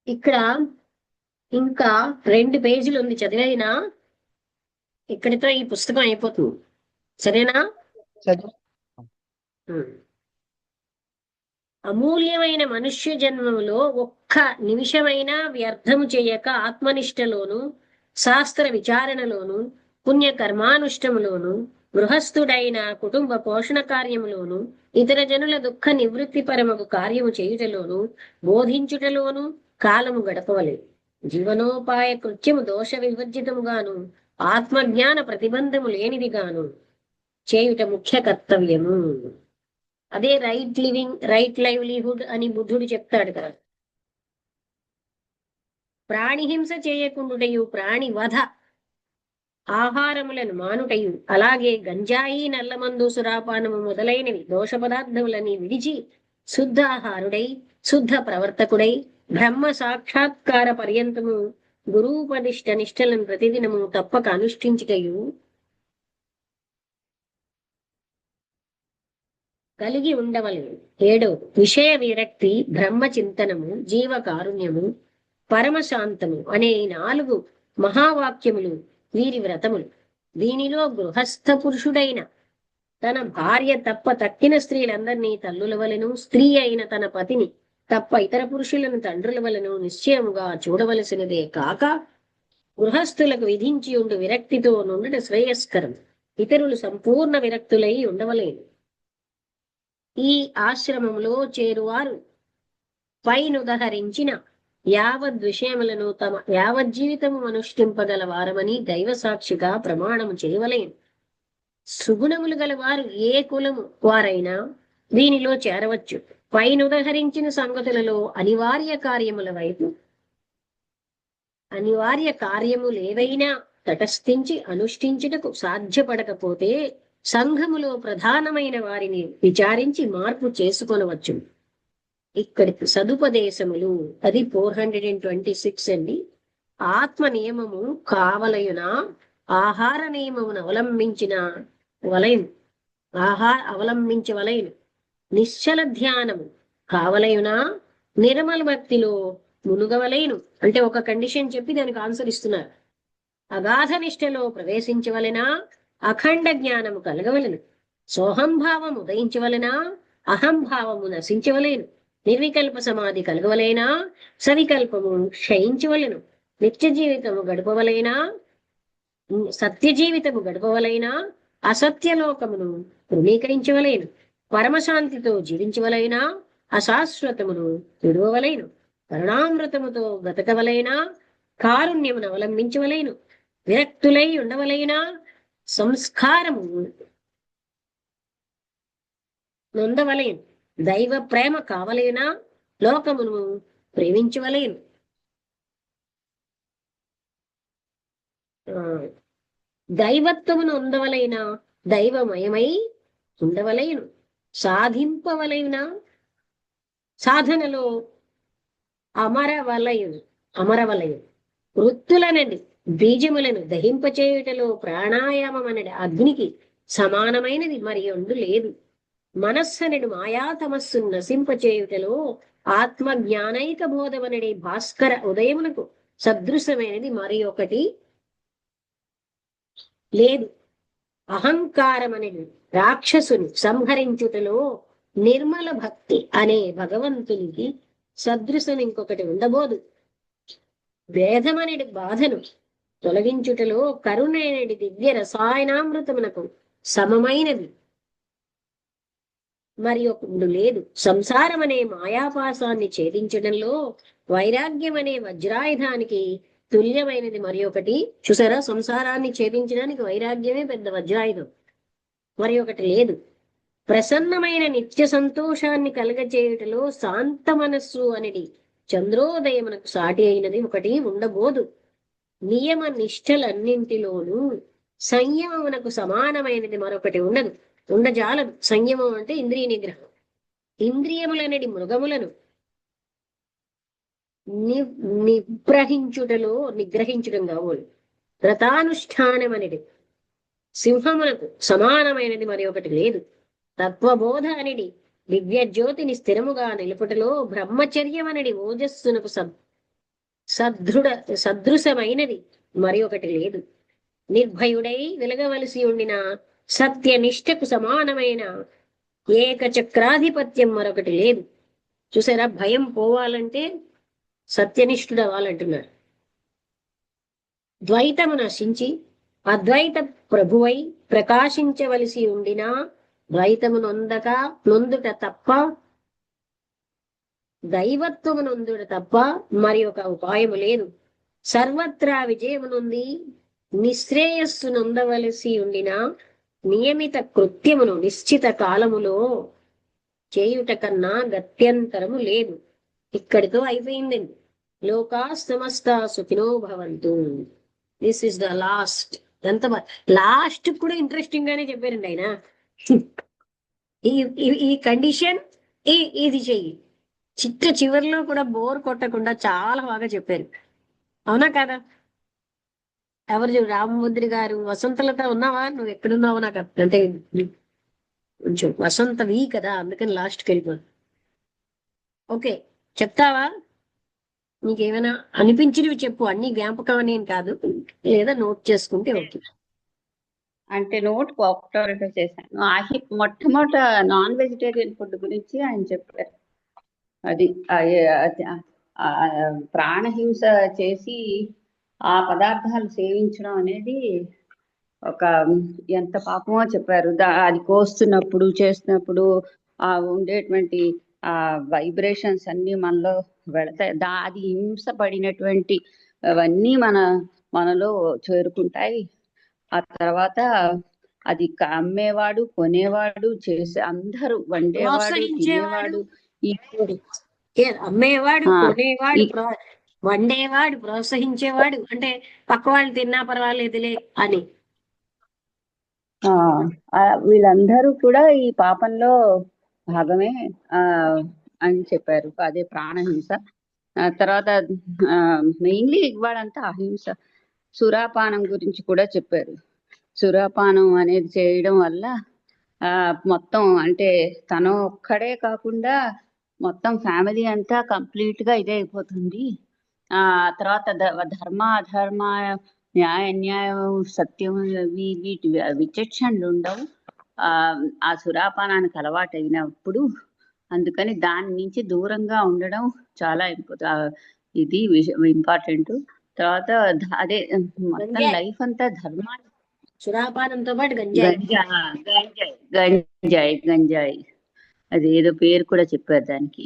ఇక్కడ ఇంకా 2 పేజీలు ఉంది, చదివైనా ఇక్కడితో ఈ పుస్తకం అయిపోతుంది. సరేనా? చదువు. ఉమ్. అమూల్యమైన మనుష్య జన్మములో ఒక్క నిమిషమైనా వ్యర్థము చేయక ఆత్మనిష్టలోను, శాస్త్ర విచారణలోను, పుణ్య కర్మానుష్టములోను, గృహస్థుడైన కుటుంబ పోషణ కార్యములోను, ఇతర జనుల దుఃఖ నివృత్తి పరమకు కార్యము చేయుటలోను, బోధించుటలోను కాలము గడపవలె. జీవనోపాయ కృత్యము దోష వివర్జితముగాను, ఆత్మజ్ఞాన ప్రతిబంధము లేనిదిగాను చేయుట ముఖ్య కర్తవ్యము. అదే రైట్ లివింగ్, రైట్ లైవ్లీహుడ్ అని బుద్ధుడు చెప్తాడు కదా. ప్రాణిహింస చేయకుండుటయు, ప్రాణి వధ, ఆహారములను మానుటయు, అలాగే గంజాయి, నల్లమందు, సురాపానము మొదలైనవి దోష పదార్థములని విడిచి శుద్ధాహారుడై శుద్ధ ప్రవర్తకుడై బ్రహ్మ సాక్షాత్కార పర్యంతము గురూపదిష్ట నిష్టలను ప్రతిదినము తప్పక అనుష్ఠించుటయు కలిగి ఉండవలెను. 7. విషయ విరక్తి, బ్రహ్మచింతనము, జీవకారుణ్యము, పరమశాంతము అనే 4 మహావాక్యములు వీరి వ్రతములు. దీనిలో గృహస్థ పురుషుడైన తన భార్య తప్ప తక్కిన స్త్రీలందరినీ తల్లుల వలెను, స్త్రీ అయిన తన పతిని తప్ప ఇతర పురుషులను తండ్రుల వలెను నిశ్చయముగా చూడవలసినదే కాక, గృహస్థులకు విధించి ఉండు విరక్తితో నుండుట శ్రేయస్కరం. ఇతరులు సంపూర్ణ విరక్తులై ఉండవలేను. ఈ ఆశ్రమములో చేరువారు పైనుదహరించిన యావద్ విషయములను తమ యావజ్జీవితము అనుష్ఠింపగల వారమని దైవ సాక్షిగా ప్రమాణము చేయవలేను. సుగుణములు గల వారు ఏ కులము వారైనా దీనిలో చేరవచ్చు. పైనుదహరించిన సంగతులలో అనివార్య కార్యములేవైనా తటస్థించి అనుష్ఠించుటకు సాధ్యపడకపోతే సంఘములో ప్రధానమైన వారిని విచారించి మార్పు చేసుకొనవచ్చు. ఇక్కడికి సదుపదేశములు, అది 426 అండి. ఆత్మ నియమము కావలయున ఆహార నియమమును అవలంబించవలయను. నిశ్చల ధ్యానము కావలయున నిర్మల భక్తిలో మునుగవలేను. అంటే ఒక కండిషన్ చెప్పి దానికి ఆన్సర్ ఇస్తున్నారు. అగాధ నిష్టలో ప్రవేశించవలెనా, అఖండ జ్ఞానము కలగవలను. సోహంభావము ఉదయించవలెనా, అహంభావము నశించవలేను. నిర్వికల్ప సమాధి కలగవలేనా, సవికల్పము క్షయించవలెను. నిత్య జీవితము గడపవలైనా, సత్య జీవితము గడపవలైనా, అసత్యలోకమును తృణీకరించవలేను. పరమశాంతితో జీవించవలైనా, అశాశ్వతమును విడువవలేను. కరుణామృతముతో బ్రతకవలైనా, కారుణ్యమును అవలంబించవలేను. విరక్తులై ఉండవలైనా, సంస్కారము నొందవలేను. దైవ ప్రేమ కావలేనా, లోకమును ప్రేమించవలేను. దైవత్వమును ఉండవలైనా, దైవమయమై ఉండవలేను. సాధింపవలైన సాధనలో అమరవలయు. వృత్తులనండి బీజములను దహింపచేయుటలో ప్రాణాయామం అనే అగ్నికి సమానమైనది మరి ఉండు లేదు. మనస్సనడు మాయాతమస్సు నశింపచేయుటలో ఆత్మ జ్ఞానైక బోధమనడి భాస్కర ఉదయమునకు సదృశమైనది మరి ఒకటి లేదు. అహంకారమనడి రాక్షసుని సంహరించుటలో నిర్మల భక్తి అనే భగవంతునికి సదృశం ఇంకొకటి ఉండబోదు. వేదమనడి బాధను తొలగించుటలో కరుణైనడి దివ్య రసాయనామృతమునకు సమమైనది మరి ఒకడు లేదు. సంసారం అనే మాయాపాసాన్ని ఛేదించడంలో వైరాగ్యం అనే వజ్రాయుధానికి తుల్యమైనది మరి ఒకటి. చూసారా, సంసారాన్ని ఛేదించడానికి వైరాగ్యమే పెద్ద వజ్రాయుధం, మరి ఒకటి లేదు. ప్రసన్నమైన నిత్య సంతోషాన్ని కలగచేయుటలో శాంత మనస్సు అనేది చంద్రోదయమునకు సాటి అయినది ఒకటి ఉండబోదు. నియమ నిష్టలన్నింటిలోనూ సంయమమునకు సమానమైనది మరొకటి ఉండజాలదు. సంయమం అంటే ఇంద్రియ నిగ్రహం. ఇంద్రియములనడి మృగములను నిగ్రహించడం కావాలి. వ్రతానుష్ఠానం అనేది సింహమునకు సమానమైనది మరి ఒకటి లేదు. తత్వబోధ అనేది దివ్య జ్యోతిని స్థిరముగా నిలుపుటలో బ్రహ్మచర్యం అనేది ఓజస్సునకు సదృశమైనది మరి ఒకటి లేదు. నిర్భయుడై వెలగవలసి ఉండిన సత్యనిష్టకు సమానమైన ఏకచక్రాధిపత్యం మరొకటి లేదు. చూసారా, భయం పోవాలంటే సత్యనిష్ఠుడు అవ్వాలంటున్నారు. ద్వైతము నశించి అద్వైత ప్రభువై ప్రకాశించవలసి ఉండినా ద్వైతము నొందుట తప్ప, దైవత్వము నొందుట తప్ప మరి ఒక ఉపాయము లేదు. సర్వత్రా విజయమునుంది నిశ్రేయస్సు నొందవలసి ఉండిన నియమిత కృత్యమును నిశ్చిత కాలములో చేయుట కన్నా గత్యంతరము లేదు. ఇక్కడితో అయిపోయిందండి. లోకా సమస్త సుఖినో భవంతు. This is the last. ఎంత లాస్ట్ కూడా ఇంట్రెస్టింగ్ గానే చెప్పారండి ఆయన. ఈ కండిషన్ ఇది చెయ్యి, చివరిలో కూడా బోర్ కొట్టకుండా చాలా బాగా చెప్పారు. అవునా కదా? ఎవరు రామముద్రి గారు, వసంతలత ఉన్నావా? నువ్వు ఎక్కడున్నావు నాకు అంటే కొంచెం వసంతవి కదా, అందుకని లాస్ట్కి వెళ్ళిపోదు. ఓకే, చెప్తావా? నీకేమైనా అనిపించినవి చెప్పు, అన్ని జ్ఞాపకం అని కాదు, లేదా నోట్ చేసుకుంటే ఓకే. అంటే నోట్ ఒకటో చేశాను. మొట్టమొదట నాన్ వెజిటేరియన్ ఫుడ్ గురించి ఆయన చెప్పారు. అది ప్రాణహింస చేసి ఆ పదార్థాలు సేవించడం అనేది ఒక ఎంత పాపమో చెప్పారు. అది కోస్తున్నప్పుడు చేస్తున్నప్పుడు ఆ ఉండేటువంటి ఆ వైబ్రేషన్స్ అన్ని మనలో వెళతాయి. అది హింసపడినటువంటి అవన్నీ మనలో చేరుకుంటాయి. ఆ తర్వాత అది అమ్మేవాడు, కొనేవాడు, చేసే అందరూ, వండేవాడు, తినేవాడు, అమ్మేవాడు, కొనేవాడు, వండేవాడు, ప్రోత్సహించేవాడు, అంటే పక్క వాళ్ళు తిన్నా పర్వాలేదులే అని, వీళ్ళందరూ కూడా ఈ పాపంలో భాగమే అని చెప్పారు. అదే ప్రాణహింస. తర్వాత మెయిన్లీ ఇవాళంతా అహింస. సురాపానం గురించి కూడా చెప్పారు. సురాపానం అనేది చేయడం వల్ల మొత్తం అంటే తను ఒక్కడే కాకుండా మొత్తం ఫ్యామిలీ అంతా కంప్లీట్ గా ఇదే అయిపోతుంది. తర్వాత ధర్మ అధర్మ, న్యాయ అన్యాయం, సత్యం, వీటి విచక్షణలు ఉండవు ఆ సురాపానానికి అలవాటు అయినప్పుడు. అందుకని దాని నుంచి దూరంగా ఉండడం చాలా ఇది ఇంపార్టెంట్. తర్వాత అదే మొత్తం లైఫ్ అంతా ధర్మాన్ని, సురాపానంతో పాటు గంజాయి అది ఏదో పేరు కూడా చెప్పారు దానికి.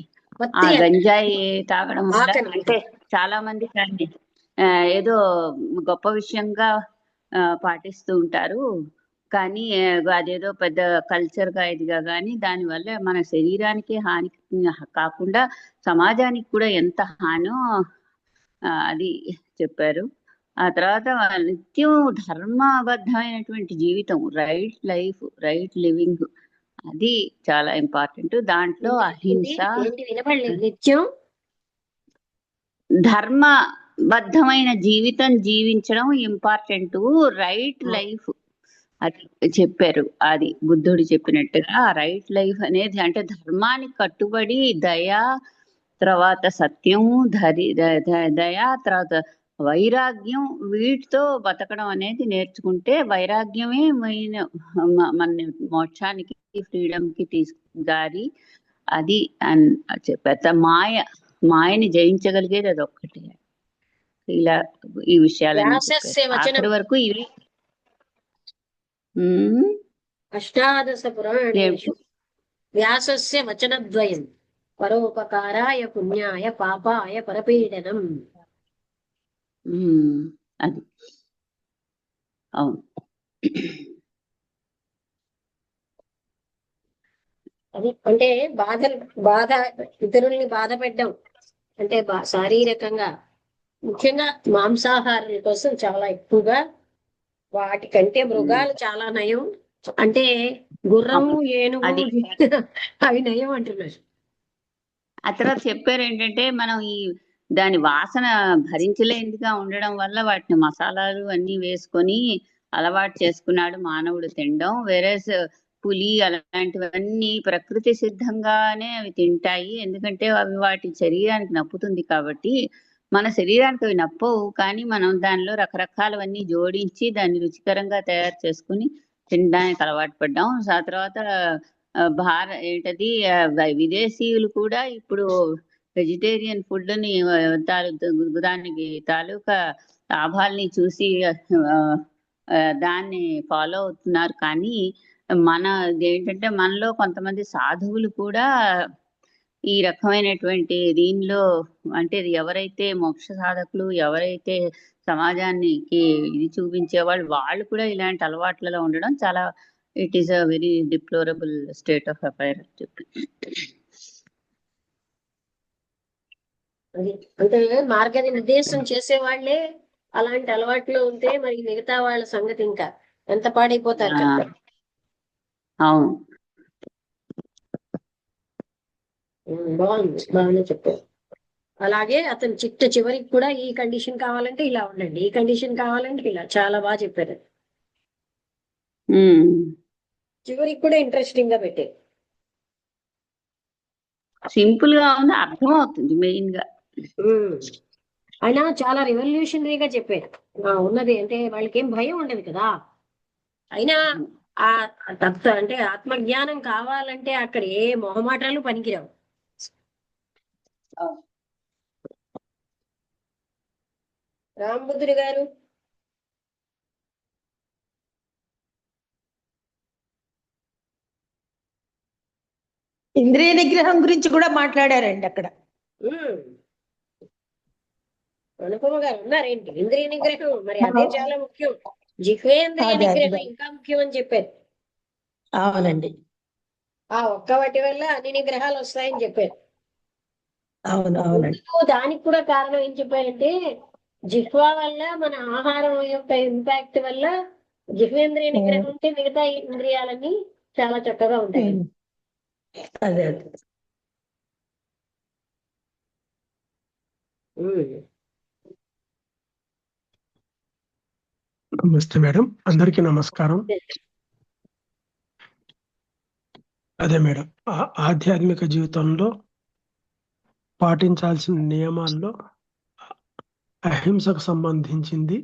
ఆ గంజాయి తాగడం వల్ల అంటే చాలా మంది దాన్ని ఏదో గొప్ప విషయంగా పాటిస్తూ ఉంటారు. కానీ అదేదో పెద్ద కల్చర్ గా ఇదిగా, కానీ దానివల్ల మన శరీరానికి హాని కాకుండా సమాజానికి కూడా ఎంత హానో అది చెప్పారు. ఆ తర్వాత నిత్యం ధర్మబద్ధమైనటువంటి జీవితం, రైట్ లైఫ్, రైట్ లివింగ్, అది చాలా ఇంపార్టెంట్. దాంట్లో అహింస, నిత్యం ధర్మబద్ధమైన జీవితం జీవించడం ఇంపార్టెంట్, రైట్ లైఫ్ అది చెప్పారు. అది బుద్ధుడు చెప్పినట్టుగా రైట్ లైఫ్ అనేది అంటే ధర్మానికి కట్టుబడి దయ, తర్వాత సత్యము, దయ, తర్వాత వైరాగ్యం, వీటితో బతకడం అనేది నేర్చుకుంటే వైరాగ్యమే మెయిన్ మన మోక్షానికి, ఫ్రీడమ్ కి దారి. అది అని చెప్పారు. మాయని జయించగలిగేది అది ఒక్కటి. ఇలా ఈ విషయాలు వరకు ఇవి అష్టాదశ పురాణేషు వ్యాసస్య వచనద్వయం పరోపకారాయ పుణ్యాయ పాపాయ పరపీడనం. అది అవును. అది అంటే బాధ ఇతరుల్ని బాధ పెట్టడం అంటే శారీరకంగా, ముఖ్యంగా మాంసాహారుల కోసం చాలా ఎక్కువగా, వాటికంటే మృగాలు చాలా నయం. అంటే గుర్రము, ఏనుగు అవి నయం అంటున్నారు. ఆ తర్వాత చెప్పారు ఏంటంటే మనం దాని వాసన భరించలేనిదిగా ఉండడం వల్ల వాటిని మసాలాలు అన్ని వేసుకొని అలవాటు చేసుకున్నాడు మానవుడు తినడం. వేరే పులి అలాంటివన్నీ ప్రకృతి సిద్ధంగానే అవి తింటాయి, ఎందుకంటే అవి వాటి శరీరానికి నప్పుతుంది కాబట్టి. మన శరీరానికి అవి నప్పవు, కానీ మనం దానిలో రకరకాలవన్నీ జోడించి దాన్ని రుచికరంగా తయారు చేసుకుని తినడానికి అలవాటు పడ్డాం. ఆ తర్వాత ఏంటది, విదేశీయులు కూడా ఇప్పుడు వెజిటేరియన్ ఫుడ్ ని దానికి తాలూకా లాభాల్ని చూసి దాన్ని ఫాలో అవుతున్నారు. కానీ మన ఏంటంటే మనలో కొంతమంది సాధువులు కూడా ఈ రకమైనటువంటి దీనిలో, అంటే ఎవరైతే మోక్ష సాధకులు, ఎవరైతే సమాజానికి ఇది చూపించే వాళ్ళు కూడా ఇలాంటి అలవాట్లలో ఉండడం చాలా, it is a very deplorable state of affair అని చెప్పి. అంటే మార్గనిర్దేశం చేసే వాళ్ళే అలాంటి అలవాట్లు ఉంటే మరి మిగతా వాళ్ళ సంగతి ఇంకా ఎంత పాడైపోతారు కదా. అవును, బాగుంది, బాగానే చెప్పారు. అలాగే అతను చివరికి కూడా ఈ కండిషన్ కావాలంటే ఇలా ఉండండి, ఈ కండిషన్ కావాలంటే ఇలా, చాలా బాగా చెప్పారు. చివరికి కూడా ఇంట్రెస్టింగ్ గా పెట్టారు. సింపుల్ గా ఉంది, అర్థం అవుతుంది మెయిన్ గా. ఆయన చాలా రెవల్యూషనరీగా చెప్పారు. ఉన్నది అంటే వాళ్ళకి ఏం భయం ఉండదు కదా. అయినా ఆ అంటే ఆత్మజ్ఞానం కావాలంటే అక్కడ ఏ మొహమాటాలు పనికిరావు. రామబుద్ధుడి గారు ఇంద్రియ నిగ్రహం గురించి కూడా మాట్లాడారండి అక్కడ. అనుపమ గారు ఉన్నారేంటి? ఇంద్రియ నిగ్రహం మరి అదే చాలా ముఖ్యం. జిహ్వేంద్రియ నిగ్రహం ఇంకా ముఖ్యం అని చెప్పారు. అవునండి, ఆ ఒక్క వాటి వల్ల అన్ని నిగ్రహాలు వస్తాయని చెప్పారు. అవునండి. దానికి కూడా కారణం ఏం చెప్పారంటే, జిహ్వా వల్ల మన ఆహారం యొక్క ఇంపాక్ట్ వల్ల జిహ్వేంద్రియ నిగ్రహం ఉంటే మిగతా ఇంద్రియాలన్నీ చాలా చక్కగా ఉంటాయి. అదే నమస్తే మేడం, అందరికీ నమస్కారం. అదే మేడం, ఆధ్యాత్మిక జీవితంలో పాటించాల్సిన నియమాల్లో అహింసకు సంబంధించింది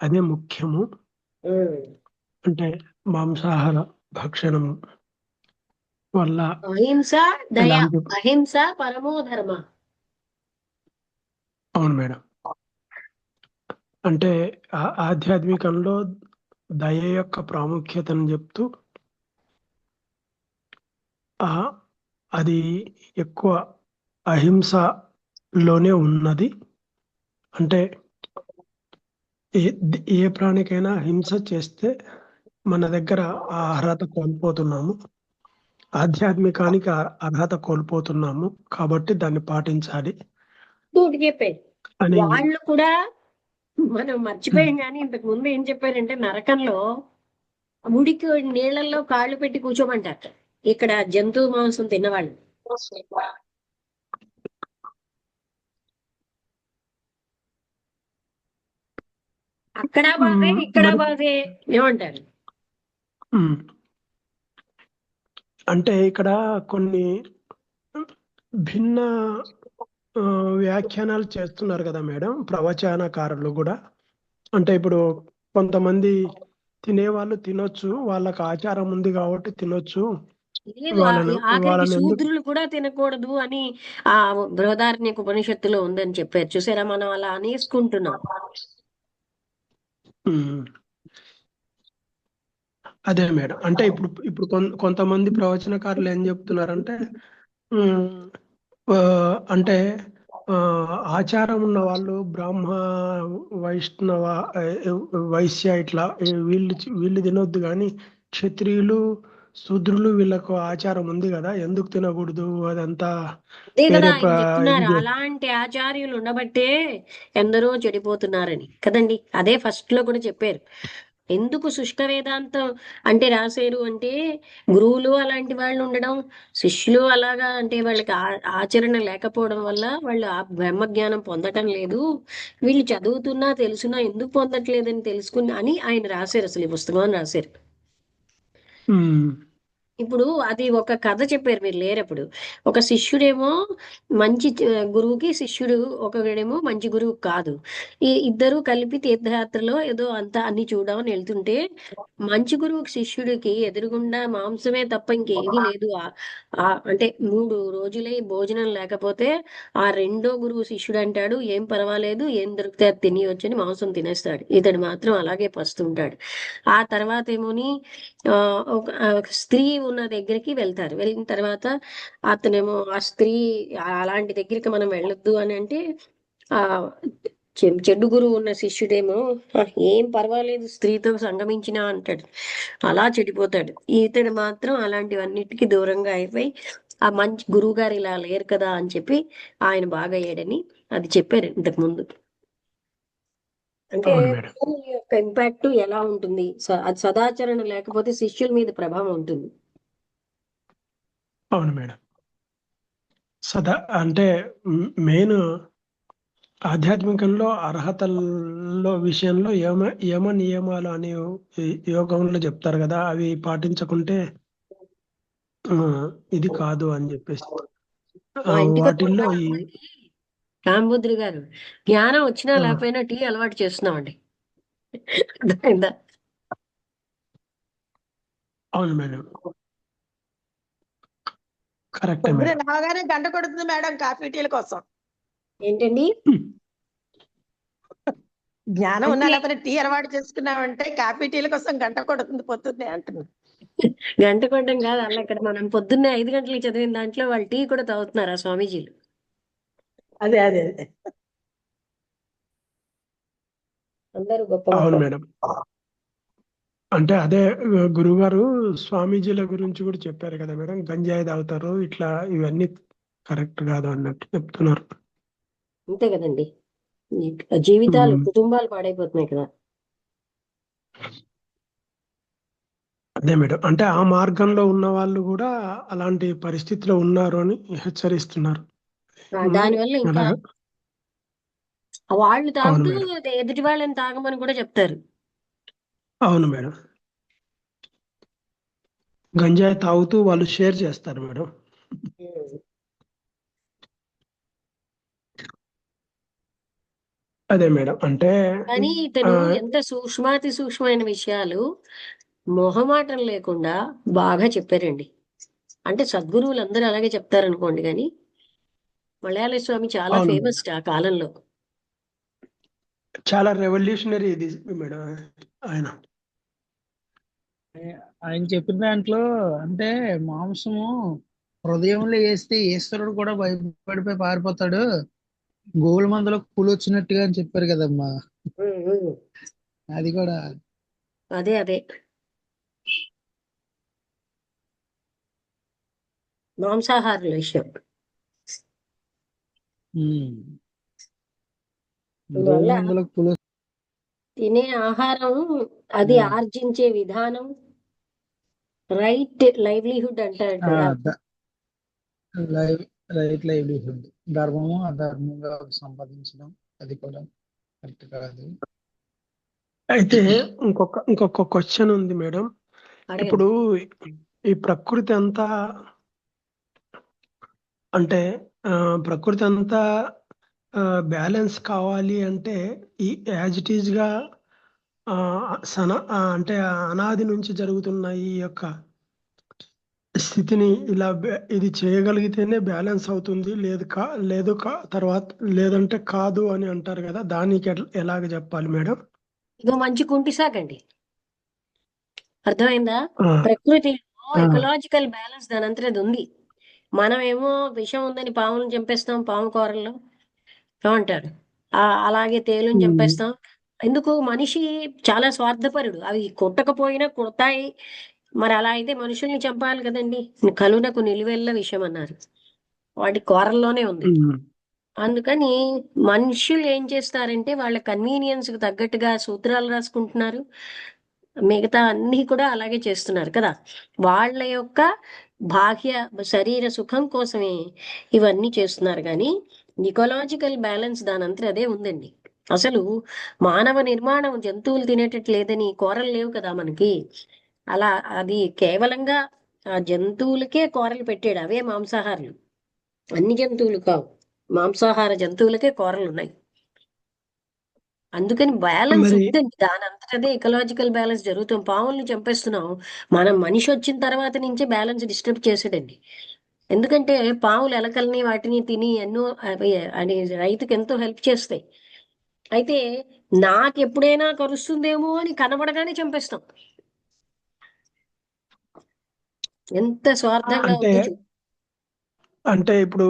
అదే ముఖ్యము. అంటే మాంసాహార భక్షణం వల్ల అహింస దయ, అహింస పరమో ధర్మ. అవును మేడం, అంటే ఆధ్యాత్మికంలో దయ యొక్క ప్రాముఖ్యతను చెప్తూ అది ఎక్కువ అహింసలోనే ఉన్నది. అంటే ఏ ప్రాణికైనా హింస చేస్తే మన దగ్గర ఆ అర్హత కోల్పోతున్నాము, ఆధ్యాత్మికానికి అర్హత కోల్పోతున్నాము, కాబట్టి దాన్ని పాటించాలి అని వాళ్ళు కూడా. మనం మర్చిపోయాం కానీ ఇంతకు ముందు ఏం చెప్పారంటే, నరకంలో ముడికి నీళ్లలో కాళ్ళు పెట్టి కూర్చోమంటారు ఇక్కడ జంతువు మాంసం తిన్నవాళ్ళు. అక్కడ బాధే ఇక్కడ బాధే ఏమంటారు? అంటే ఇక్కడ కొన్ని భిన్న వ్యాఖ్యానాలు చేస్తున్నారు కదా మేడం ప్రవచనకారులు కూడా. అంటే ఇప్పుడు కొంతమంది తినేవాళ్ళు తినొచ్చు, వాళ్ళకి ఆచారం ఉంది కాబట్టి తినొచ్చు, శూద్రులు కూడా తినకూడదు అని ఆ బృహదారణ్యక ఉపనిషత్తులో ఉందని చెప్పారు. చూసారా, మనం అలా అనేసుకుంటున్నాం. అదే మేడం, అంటే ఇప్పుడు కొంతమంది ప్రవచనకారులు ఏం చెప్తున్నారంటే, అంటే ఆచారం ఉన్న వాళ్ళు బ్రాహ్మ, వైష్ణవ, వైశ్య ఇట్లా వీళ్ళు తినొద్దు, కానీ క్షత్రియులు, శూద్రులు వీళ్ళకు ఆచారం ఉంది కదా, ఎందుకు తినకూడదు అదంతా. అలాంటి ఆచార్యులు ఉండబట్టే ఎందరో చెడిపోతున్నారని కదండి. అదే ఫస్ట్ లో కూడా చెప్పారు. ఎందుకు శుష్క వేదాంతం అంటే రాశారు అంటే, గురువులు అలాంటి వాళ్ళు ఉండడం, శిష్యులు అలాగా అంటే వాళ్ళకి ఆచరణ లేకపోవడం వల్ల వాళ్ళు ఆ బ్రహ్మజ్ఞానం పొందటం లేదు. వీళ్ళు చదువుతున్నా తెలుసున్నా ఎందుకు పొందట్లేదని తెలుసుకుని అని ఆయన రాశారు. అసలు ఈ పుస్తకం రాశారు. ఇప్పుడు అది ఒక కథ చెప్పారు, మీరు లేరప్పుడు. ఒక శిష్యుడేమో మంచి గురువుకి, శిష్యుడు ఒకడేమో మంచి గురువు కాదు. ఈ ఇద్దరు కలిపి తీర్థయాత్రలో ఏదో అంతా అన్ని చూడమని వెళ్తుంటే, మంచి గురువుకి శిష్యుడికి ఎదురుగుండా మాంసమే తప్ప ఇంకేమీ లేదు. అంటే 3 రోజులై భోజనం లేకపోతే ఆ రెండో గురువు శిష్యుడు అంటాడు, ఏం పర్వాలేదు, ఏం దొరికితే అది తినియొచ్చు అని మాంసం తినేస్తాడు. ఇతడు మాత్రం అలాగే పస్తుంటాడు. ఆ తర్వాత ఏమోని ఆ, ఒక స్త్రీ ఉన్న దగ్గరికి వెళ్తారు. వెళ్ళిన తర్వాత అతనేమో ఆ స్త్రీ అలాంటి దగ్గరికి మనం వెళ్ళొద్దు అని అంటే, ఆ చెడ్డు గురువు ఉన్న శిష్యుడేమో ఏం పర్వాలేదు స్త్రీతో సంగమించినా అంటాడు. అలా చెడిపోతాడు. ఇతడు మాత్రం అలాంటివన్నిటికీ దూరంగా అయిపోయి, ఆ మంచి గురువు గారు ఇలా లేరు కదా అని చెప్పి ఆయన బాగా అయ్యాడని అది చెప్పారు ఇంతకు ముందు. అంటే అవును మేడం. గురువు యొక్క ఇంపాక్ట్ ఎలా ఉంటుంది, అది సదాచరణ లేకపోతే శిష్యుల మీద ప్రభావం ఉంటుంది. అవును మేడం. అంటే మెయిన్ ఆధ్యాత్మికంలో అర్హతల్లో విషయంలో యమ నియమాలు అని యోగంలో చెప్తారు కదా, అవి పాటించకుంటే ఆ, ఇది కాదు అని చెప్పేసి మా ఇంటికి వచ్చిన వాటిల్లో ఈ వాళ్ళందరికీ రామభద్రి గారు జ్ఞానం వచ్చినా ఆ, లేకపోయినా టీ అలవాటు చేస్తున్నామండి. అర్థమైందా? అవును మేడం, కరెక్టే పొద్దున మేడం. రాగానే గంట కొడుతుంది మేడం కాఫీ టీల కోసం. ఏంటండి? జ్ఞానం ఉన్నా అంటే లేకపోతే టీ అలవాటు చేసుకున్నామంటే కాఫీ టీల కోసం గంట కొడుతుంది పొద్దున్నే అంటున్నాను. గంట కొట్టడం కాదు, అలా ఇక్కడ మనం పొద్దున్నే 5 గంటలకు చదివిన దాంట్లో వాళ్ళు టీ కూడా తాగుతున్నారు ఆ స్వామీజీలు. అదే అదే అదే. అందరూ గొప్ప అవును గొప్ప. మేడం. అంటే అదే గురుగారు స్వామీజీల గురించి కూడా చెప్పారు కదా మేడం, గంజాయి తాగుతారు ఇట్లా, ఇవన్నీ కరెక్ట్ కాదు అన్నట్టు చెప్తున్నారు. అంతే కదండి, ఈ జీవితాలు ఉమ్, కుటుంబాలు పాడైపోతున్నాయి కదా. అదే మేడం, అంటే ఆ మార్గంలో ఉన్న వాళ్ళు కూడా అలాంటి పరిస్థితిలో ఉన్నారు అని హెచ్చరిస్తున్నారు. దానివల్ల ఇంకా అలాగా. వాళ్ళు అవును తాగుతూ మేడం. ఎదుటి వాళ్ళని తాగమని కూడా చెప్తారు. అవును మేడం. గంజాయి తాగుతూ వాళ్ళు షేర్ చేస్తారు మేడం. అదే మేడం, అంటే కానీ ఆ, ఇతను ఎంత సూక్ష్మాతి సూక్ష్మమైన విషయాలు మొహమాటం లేకుండా బాగా చెప్పారండి. అంటే సద్గురువులు అందరూ అలాగే చెప్తారనుకోండి, కానీ మలయాళ స్వామి చాలా అవును మేడం, ఫేమస్ ఆ కాలంలో. చాలా రెవల్యూషనరీ ఇది మేడం ఆయన. ఆయన చెప్పిన దాంట్లో అంటే మాంసము హృదయంలో వేస్తే ఈశ్వరుడు కూడా భయపడిపోయి పారిపోతాడు, గోవుల మందలో పులి వచ్చినట్టుగా అని చెప్పారు కదమ్మా. ఉమ్, ఉమ్. అది కూడా అదే అదే మాంసాహారుల విషయం. ఉమ్, గోవుల అందువల్ల మందలో పులి. తినే ఆహారం, అది ఆ, ఆర్జించే విధానం, రైట్ లైవ్లీహుడ్ అంటారు ఆ, కదా. ద- లైవ్ రైట్ లైవ్లీహుడ్, ధర్మము అధర్మంగా సంపాదించడం అది కూడా కరెక్ట్ కాదు. అయితే ఇంకొక క్వశ్చన్ ఉంది మేడం. అడగండి. ఇప్పుడు ఈ ప్రకృతి అంతా, అంటే ప్రకృతి అంతా బ్యాలెన్స్ కావాలి అంటే ఈ యాజ్ ఇట్ ఈజ్ గా ఆ, అంటే అనాది నుంచి జరుగుతున్న ఈ యొక్క స్థితిని ఇలా ఇది చేయగలిగితేనే బ్యాలెన్స్ అవుతుంది, తర్వాత లేదంటే కాదు అని అంటారు కదా, దానికి ఎలాగ చెప్పాలి మేడం? ఇదో మంచి కుంటి సాకండి. అర్థమైందా? ఆ, ప్రకృతిలో ఆ, ఎకలాజికల్ బ్యాలెన్స్ దాని అంతటా అది ఉంది. మనమేమో విషం ఉందని పాములను చంపేస్తాం, పాము కూరల్లో ఏమంటారు, అలాగే తేలుని ఉమ్, చంపేస్తాం. ఎందుకు? మనిషి చాలా స్వార్థపరుడు. అవి కొట్టకపోయినా కొడతాయి. మరి అలా అయితే మనుషుల్ని చంపాలి కదండి. కలునకు నిలువెల్ల విషం అన్నారు, వాటి కూరల్లోనే ఉంది. ఉమ్, అందుకని మనుషులు ఏం చేస్తారంటే వాళ్ళ కన్వీనియన్స్ కు తగ్గట్టుగా సూత్రాలు రాసుకుంటున్నారు, మిగతా అన్ని కూడా అలాగే చేస్తున్నారు కదా. వాళ్ళ యొక్క బాహ్య శరీర సుఖం కోసమే ఇవన్నీ చేస్తున్నారు. కానీ ఇకలాజికల్ బ్యాలెన్స్ దానంతట అదే ఉందండి. అసలు మానవ నిర్మాణం జంతువులు తినేటట్టు లేదని కూరలు లేవు కదా మనకి. అలా అది కేవలంగా ఆ జంతువులకే కూరలు పెట్టాడు, అవే మాంసాహారులు. అన్ని జంతువులు కావు, మాంసాహార జంతువులకే కూరలు ఉన్నాయి. అందుకని బ్యాలెన్స్ మరి ఉందండి, దాని అంతటదే ఎకలాజికల్ బ్యాలెన్స్ జరుగుతాం. పాముల్ని చంపేస్తున్నాం, మనం మనిషి వచ్చిన తర్వాత నుంచే బ్యాలెన్స్ డిస్టర్బ్ చేసాడండి. ఎందుకంటే పాములు ఎలకల్ని వాటిని తిని ఎన్నో అని రైతుకి ఎంతో హెల్ప్ చేస్తాయి. అయితే నాకు ఎప్పుడైనా కరుస్తుందేమో అని కనబడగానే చంపేస్తాం. ఎంత స్వార్థంగా అంటే ఉందో చూ. అంటే ఇప్పుడు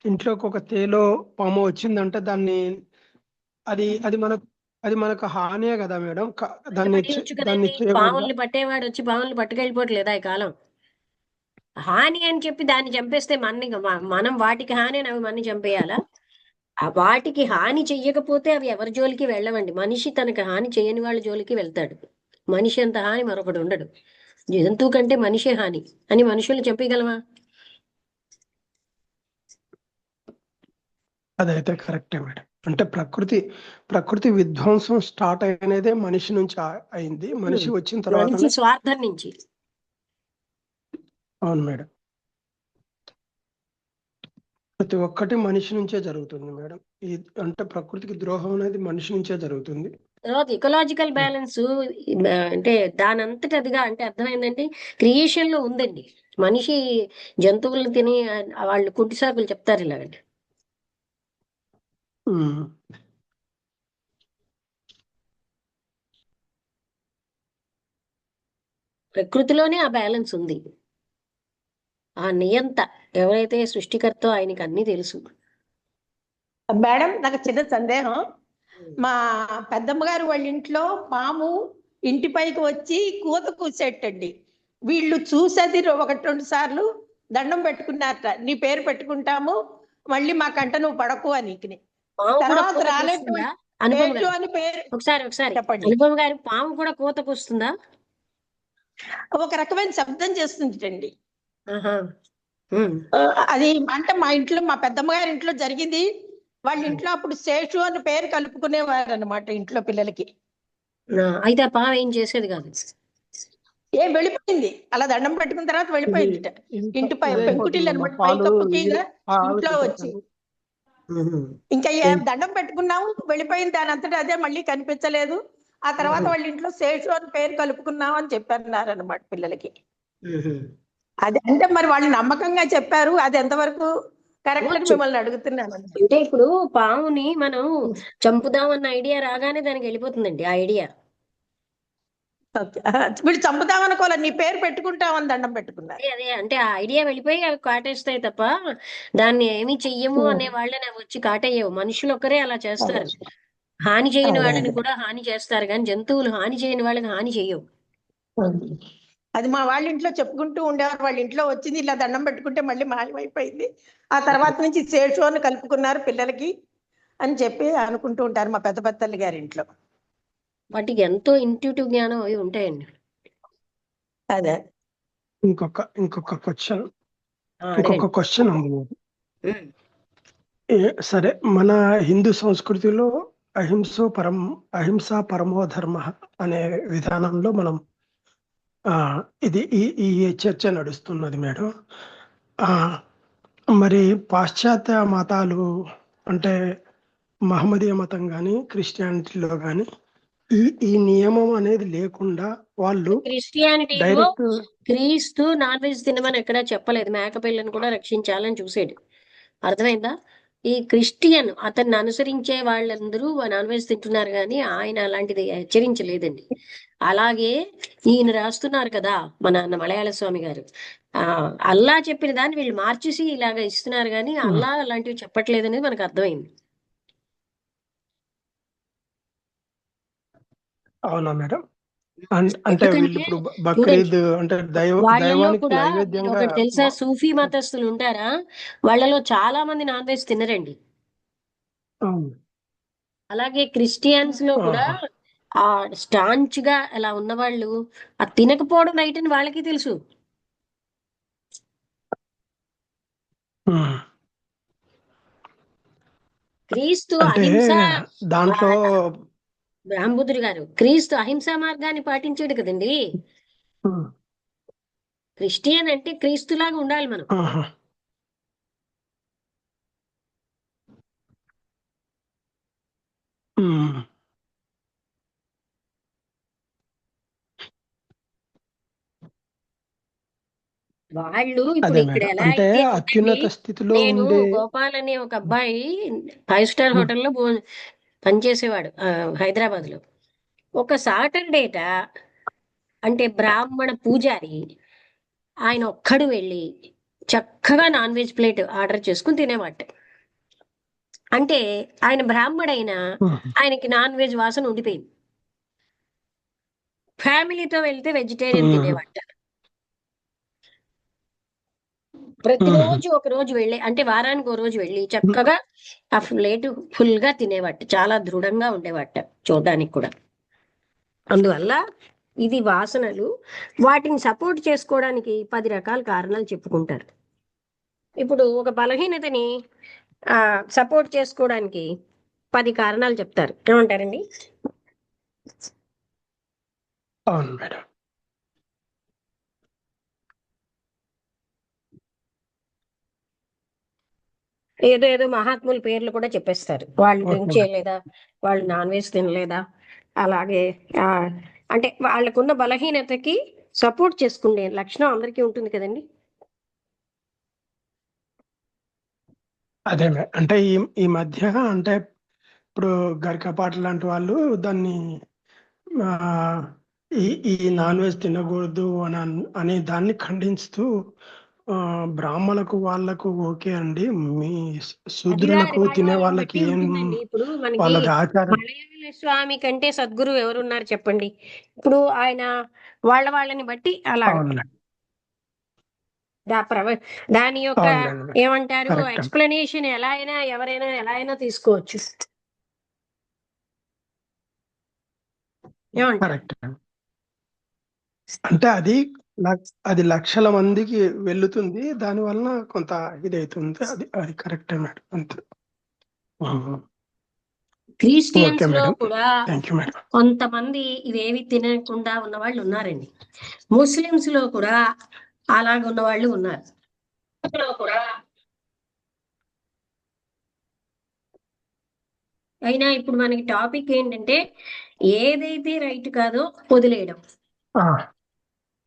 ఇంట్లోకి ఒక తేలో పాము వచ్చిందంటే దాన్ని అది అది మనకు అది మనకు హానియే కదా మేడం. దాన్ని పడేయచ్చు దాన్ని కదండి, చేయకూడదా? పాముల్ని పట్టేవాడు వచ్చి పాముల్ని పట్టుకెళ్ళిపోవట్లేదా ఈ కాలం? హాని అని చెప్పి దాన్ని చంపేస్తే మనం వాటికి హాని అని అవి మనని చంపేయాలా? ఆ వాటికి హాని చెయ్యకపోతే అవి ఎవరి జోలికి వెళ్ళవండి. మనిషి తనకి హాని చేయని వాళ్ళ జోలికి వెళ్తాడు. మనిషి అంత హాని మరొకటి ఉండడు. జంతువు కంటే మనిషే హాని అని మనుషుల్ని చంపేయగలమా? అదైతే కరెక్టే మేడం. అంటే ప్రకృతి విధ్వంసం స్టార్ట్ అయినదే మనిషి నుంచి అయింది. మనిషి వచ్చిన మనిషి తర్వాతనే. స్వార్థం నుంచి. అవును మేడం. ప్రతి ఒక్కటి మనిషి నుంచే జరుగుతుంది మేడం. ఈ అంటే ప్రకృతికి ద్రోహం అనేది మనిషి నుంచే జరుగుతుంది. తర్వాత ఇకలాజికల్ బ్యాలెన్స్ అంటే దానంతట అదిగా, అంటే అర్థమైందంటే క్రియేషన్ లో ఉందండి. మనిషి జంతువులను తిని వాళ్ళు కుంటి సాకులు చెప్తారు ఇలాగండి. ఉమ్. ప్రకృతిలోనే ఆ బ్యాలెన్స్ ఉంది. ఆ నియంత ఎవరైతే సృష్టికర్తో ఆయనకి అన్ని తెలుసు. మేడం, నాకు చిన్న సందేహం. మా పెద్దమ్మ గారు వాళ్ళ ఇంట్లో పాము ఇంటి పైకి వచ్చి కూత కూసేటండి. వీళ్ళు చూసేది ఒకటి రెండు సార్లు దండం పెట్టుకున్నారట, నీ పేరు పెట్టుకుంటాము, మళ్ళీ మాకంట నువ్వు పడకు అని. పాము కూడా తర్వాత కూతకు వస్తుందా? రాలేటువంటి అనుపమ శేషు గారు అని పేరు. ఒకసారి చెప్పండి. అనుపమ గారు, పాము కూడా కూతకు వస్తుందా? ఒక రకమైన శబ్దం చేస్తుంటండి. ఆహా. ఉమ్. అది అంటే మా ఇంట్లో, మా పెద్దమ్మ గారి ఇంట్లో జరిగింది. వాళ్ళ ఇంట్లో అప్పుడు శేషు అని పేరు కలుపుకునేవారు అనమాట ఇంట్లో పిల్లలకి. అయితే ఆ పాము ఏం చేసేది కాదు. ఏం వెళ్ళిపోయింది, అలా దండం పెట్టుకున్న తర్వాత ఇది వెళ్ళిపోయింది. ఇంటి పై పెంకుటిల్లు ఇదైపోతుందమ్మా. అనమాట, పాలు పైకప్పుకి ఇంట్లో ఆవిరికి వచ్చి ఉహు. ఇంకా దండం పెట్టుకున్నాము, వెళ్ళిపోయింది. దాని అంతటా అదే మళ్ళీ కనిపించలేదు. ఆ తర్వాత వాళ్ళ ఇంట్లో శేషు అని పేరు కలుపుకున్నాం అని చెప్పన్నారు అనమాట పిల్లలకి. ఉహు. అది అంటే మరి వాళ్ళు నమ్మకంగా చెప్పారు, అది ఎంతవరకు కరెక్ట్ అని అవ్వచ్చు. మిమ్మల్ని అడుగుతున్నాను. అంటే ఇప్పుడు పాముని మనం చంపుదాం అన్న ఐడియా రాగానే దానికి వెళ్ళిపోతుందండి ఆ ఐడియా. ఓకే. వీళ్ళు చంపుదామనుకోవాలి, నీ పేరు పెట్టుకుంటామని దండం పెట్టుకున్నారు. అదే అంటే ఆ ఐడియా వెళ్ళిపోయి అవి కాటేస్తాయి తప్ప దాన్ని ఏమి చెయ్యము అనే వాళ్ళని అవి వచ్చి కాటేయవు. మనుషులు ఒక్కరే అలా చేస్తారు. హాని చేయని అదే వాళ్ళని అదే. కూడా హాని చేస్తారు, కానీ జంతువులు హాని చేయని వాళ్ళని హాని చేయవు. అది మా వాళ్ళ ఇంట్లో చెప్పుకుంటూ ఉండేవారు. వాళ్ళ ఇంట్లో వచ్చింది, ఇలా దండం పెట్టుకుంటే మళ్ళీ మాయమైపోయింది. ఆ తర్వాత నుంచి శేషు అని కలుపుకున్నారు పిల్లలకి అని చెప్పి అనుకుంటూ ఉంటారు మా పెద్ద పెద్దల్లి గారి ఇంట్లో. వాటికి ఎంతో ఇంట్యూటివ్ జ్ఞానం అవి ఉంటాయండి. అదే. ఇంకొక క్వశ్చన్ అడగండి. ఉంది. ఉమ్. సరే, మన హిందూ సంస్కృతిలో అహింస పరమో ధర్మ అనే విధానంలో మనం ఇది ఈ ఈ చర్చ నడుస్తున్నది మేడం. ఆ మరి పాశ్చాత్య మతాలు అంటే మహమ్మదీయ మతం కానీ క్రిస్టియానిటీలో కానీ ఈ ఈ నియమం అనేది లేకుండా వాళ్ళు క్రిస్టియానిటీలో డైరెక్ట్. క్రీస్తు నాన్ వెజ్ తినమని ఎక్కడా చెప్పలేదు, మేక పిల్లని కూడా రక్షించాలని చూసాడు. అర్థమైందా? ఈ క్రిస్టియన్ అతన్ని అనుసరించే వాళ్ళందరూ నాన్ వెజ్ తింటున్నారు, కానీ ఆయన అలాంటిది హెచ్చరించలేదండి. అలాగే ఈయన రాస్తున్నారు కదా మన అన్న మలయాళ స్వామి గారు, ఆ అల్లా చెప్పిన దాన్ని వీళ్ళు మార్చేసి ఇలాగ ఇస్తున్నారు, కానీ అల్లా అలాంటివి చెప్పట్లేదు అనేది మనకు అర్థమైంది. అవునా మేడం? అంటే వీళ్ళు ఎందుకంటే ఇప్పుడు చూడండి, బక్రీద్ అంటే వాళ్ళలో దైవానికి కూడా మీరు నైవేద్యంగా ఒకటి తెలుసా, సూఫీ మతస్థులు ఉంటారా, వాళ్ళలో చాలా మంది నాన్ వెజ్ తినరండి. అవును. అలాగే క్రిస్టియన్స్ లో కూడా ఆహా. ఆ స్టాంచ్ గా అలా ఉన్నవాళ్ళు ఆ తినకపోవడం రైట్ అని వాళ్ళకి తెలుసు. ఉమ్. క్రీస్తు అంటే అహింస, ఆ, దాంట్లో రాంబుద్ధుడు గారు క్రీస్తు అహింసా మార్గాన్ని పాటించాడు కదండి. ఉమ్, క్రిస్టియన్ అంటే క్రీస్తులాగా ఉండాలి మనం. ఆహా. ఉమ్. వాళ్ళు ఇప్పుడు అదే ఇక్కడ మేడం, ఎలా అంటే అయితే ఉందండి, అత్యున్నత స్థితిలో నేను ఉండే. గోపాల్ అనే ఒక అబ్బాయి 5 స్టార్ హోటల్లో పనిచేసేవాడు హైదరాబాద్ లో. ఒక సాటర్డేట అంటే బ్రాహ్మణ పూజారి ఆయన ఒక్కడు వెళ్ళి చక్కగా నాన్ వెజ్ ప్లేట్ ఆర్డర్ చేసుకుని తినేవాట. అంటే ఆయన బ్రాహ్మడైనా ఆయనకి నాన్ వెజ్ వాసన ఉండిపోయింది. ఫ్యామిలీతో వెళ్తే వెజిటేరియన్ తినేవాట. ప్రతిరోజు ఒక రోజు వెళ్ళి, అంటే వారానికి ఒక రోజు వెళ్ళి చక్కగా ఆ ప్లేట్ ఫుల్ గా తినేవాట. చాలా దృఢంగా ఉండేవాట చూడడానికి కూడా. అందువల్ల ఇది వాసనలు, వాటిని సపోర్ట్ చేసుకోవడానికి 10 రకాల కారణాలు చెప్పుకుంటారు. ఇప్పుడు ఒక బలహీనతని సపోర్ట్ చేసుకోవడానికి 10 కారణాలు చెప్తారు. ఏమంటారండి? అవును మేడం. ఏదో ఏదో మహాత్ముల పేర్లు కూడా చెప్పేస్తారు. వాళ్ళు ఓకే డ్రింక్ మేడం. చేయలేదా, వాళ్ళు నాన్ వెజ్ తినలేదా, అలాగే ఆ, అంటే వాళ్ళకున్న బలహీనతకి సపోర్ట్ చేసుకునే లక్షణం అందరికీ ఉంటుంది కదండి. అదే మేడం, అంటే ఈ ఈ మధ్య అంటే ఇప్పుడు గరికపాటి లాంటి వాళ్ళు దాన్ని ఆ, ఈ ఈ నాన్ వెజ్ తినకూడదు అనే దాన్ని ఖండిస్తూ బ్రాహ్మణులకు వాళ్ళకు ఓకే అండి, మీ అది శూద్రులకు వాళ్ళ తినే వాళ్ళని వాళ్ళకి బట్టి ఏం ఉంటుందండి. ఇప్పుడు మనకి వాళ్ళది ఆచారం. మలయాళ స్వామి కంటే సద్గురు ఎవరున్నారు చెప్పండి? ఇప్పుడు ఆయన వాళ్ళని బట్టి అలాగ అవును మేడం. దా- ప్రవ- దాని యొక్క అవునులేండి మేడం. ఏమంటారు కరెక్ట్. ఎక్స్ప్లెనేషన్ ఎలా అయినా ఎవరైనా ఎలా అయినా తీసుకోవచ్చు. ఏమంటారు? కరెక్ట్. అంటే అది లక్షల మందికి వెళ్తుంది, దాని వలన కొంత ఇదైతుంది. అది అది కరెక్టే మేడం, అంతే. ఓకే క్రిస్టియన్స్ లో మేడం, కూడా థ్యాంక్ యూ మేడం. కొంతమంది ఇవేవి తినకుండా ఉన్న వాళ్ళు ఉన్నారండి. ముస్లిమ్స్ లో కూడా అలాగ ఉన్న వాళ్ళు ఉన్నారు. లో కూడా అయినా ఇప్పుడు మనకి టాపిక్ ఏంటంటే ఏదైతే రైట్ కాదో వదిలేయడం. ఆ,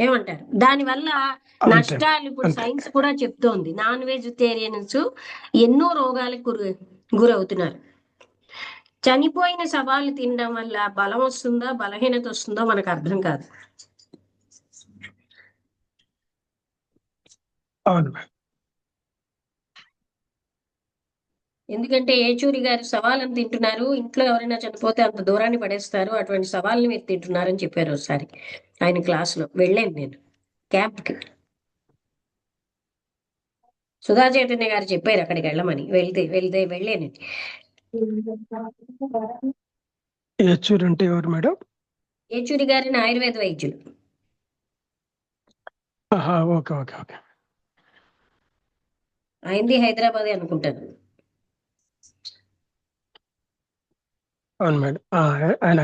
ఏమంటారు? దానివల్ల అంతే నష్టాలు ఇప్పుడు అంతే. సైన్స్ కూడా చెప్తోంది. నాన్ వెజిటేరియన్స్ ఎన్నో రోగాలకు గురవుతున్నారు. చనిపోయిన సవాళ్ళు తినడం వల్ల బలం వస్తుందా బలహీనత వస్తుందో మనకు అర్థం కాదు. అవును మేడం. ఎందుకంటే ఏచూరి గారు సవాళ్ళని తింటున్నారు, ఇంట్లో ఎవరైనా చనిపోతే అంత దూరాన్ని పడేస్తారు, అటువంటి సవాళ్ళని మీరు తింటున్నారని చెప్పారు ఒకసారి ఆయన క్లాస్ లో. వెళ్ళాను నేను క్యాంప్ కి. సుధా చైతన్య గారు చెప్పారు అక్కడికి వెళ్ళమని. వెళ్ళాను. యచూర్ అంటే ఎవరు మేడం? ఏచూరి గారిని ఆయుర్వేద వైద్యులు. ఆహా, ఓకే ఓకే ఓకే. ఆయనది హైదరాబాదే అనుకుంటాను. అవును మేడం. ఆయన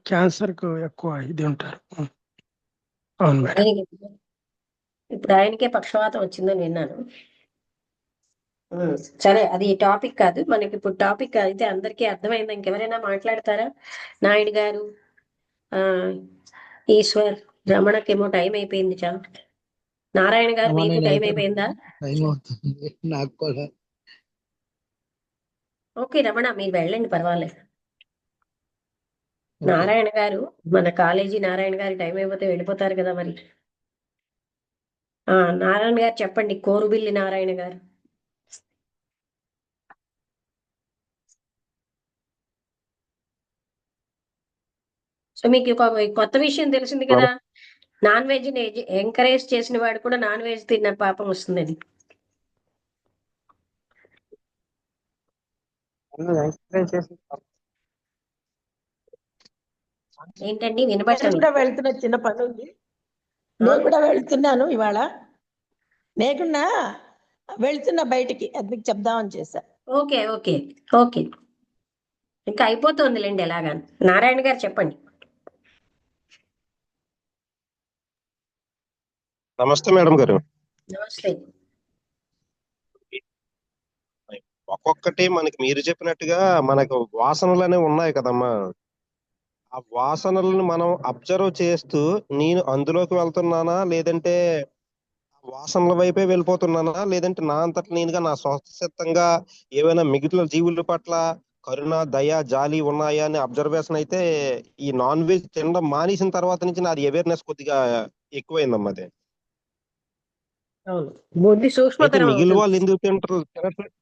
క్యాన్సర్ కు ఎక్కువ ఇది ఉంటారు. అవును మేడం. ఇప్పుడు ఆయనకే పక్షవాతం వచ్చిందని విన్నాను. సరే, అది టాపిక్ కాదు మనకి. ఇప్పుడు టాపిక్ అయితే అందరికీ అర్థమైందా? ఇంకెవరైనా మాట్లాడతారా? నాయుడు గారు, ఆ ఈశ్వర్, రమణకేమో టైం అయిపోయింది. చాలా. నారాయణ గారు, మీకు టైం అయిపోయిందా? టైం అవుతుంది నాకు కూడా. ఓకే రమణ, మీరు వెళ్ళండి, పర్వాలేదు. ఓకే. నారాయణ గారు, మన కాలేజీ నారాయణ గారి టైం అయిపోతే వెళ్ళిపోతారు కదా మరి. నారాయణ గారు చెప్పండి, కోరుబిల్లి నారాయణ గారు. సో మీకు ఒక కొత్త విషయం తెలిసింది కదా, నాన్ వెజ్ ని ఎంకరేజ్ చేసిన వాడు కూడా నాన్ వెజ్ తిన్న పాపం వస్తుందని. ఏంటండి నేను వినబట్టండి? కూడా వెళ్తున్నా, చిన్న పని ఉంది. నేను కూడా వెళ్తున్నాను ఇవాళ. నేకున్నా వెళ్తున్నా బయటికి, అది మీకు చెప్దామని చేశా. ఓకే ఓకే ఓకే, ఇంకా అయిపోతుందిలేండి ఎలాగా. నారాయణ గారు చెప్పండి. నమస్తే మేడం గారు. నమస్తే. ఒక్కొక్కటి మనకి మీరు చెప్పినట్టుగా మనకు వాసనలు అనేవి ఉన్నాయి కదమ్మా. ఆ వాసనలను మనం అబ్జర్వ్ చేస్తూ నేను అందులోకి వెళ్తున్నానా, లేదంటే వాసనల వైపే వెళ్ళిపోతున్నానా, లేదంటే నా అంతట నేనుగా నా స్వసిద్ధంగా ఏవైనా మిగతా జీవుల పట్ల కరుణ, దయ, జాలి ఉన్నాయా అని అబ్జర్వేషన్ అయితే ఈ నాన్ వెజ్ తినడం మానేసిన తర్వాత నుంచి నాది అవేర్నెస్ కొద్దిగా ఎక్కువైందమ్మా. అది అవును, బుద్ధి అయితే సూక్ష్మతరం మిగిలిన అవుతుంది. వాళ్ళు ఎందుకు తినట్లేదు,